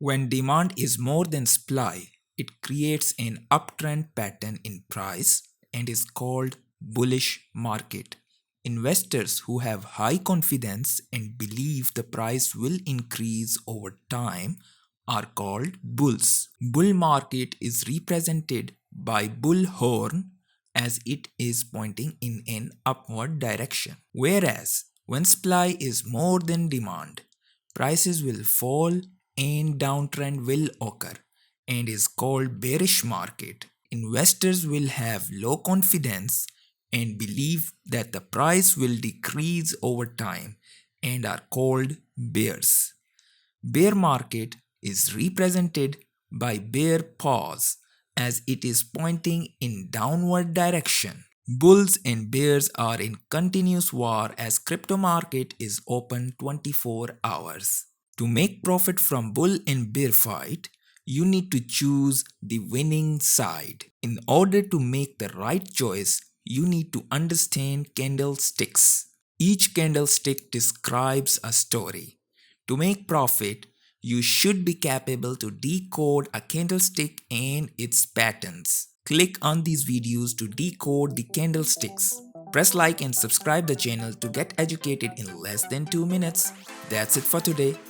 When demand is more than supply, it creates an uptrend pattern in price and is called bullish market. Investors who have high confidence and believe the price will increase over time are called bulls. Bull market is represented by bull horn as it is pointing in an upward direction. Whereas when supply is more than demand, prices will fall and downtrend will occur and is called bearish market. Investors will have low confidence and believe that the price will decrease over time and are called bears. Bear market is represented by bear pause as it is pointing in downward direction. Bulls and bears are in continuous war as crypto market is open 24 hours. To make profit from bull and bear fight, you need to choose the winning side. In order to make the right choice, you need to understand candlesticks. Each candlestick describes a story. To make profit, you should be capable to decode a candlestick and its patterns. Click on these videos to decode the candlesticks. Press like and subscribe the channel to get educated in less than 2 minutes. That's it for today.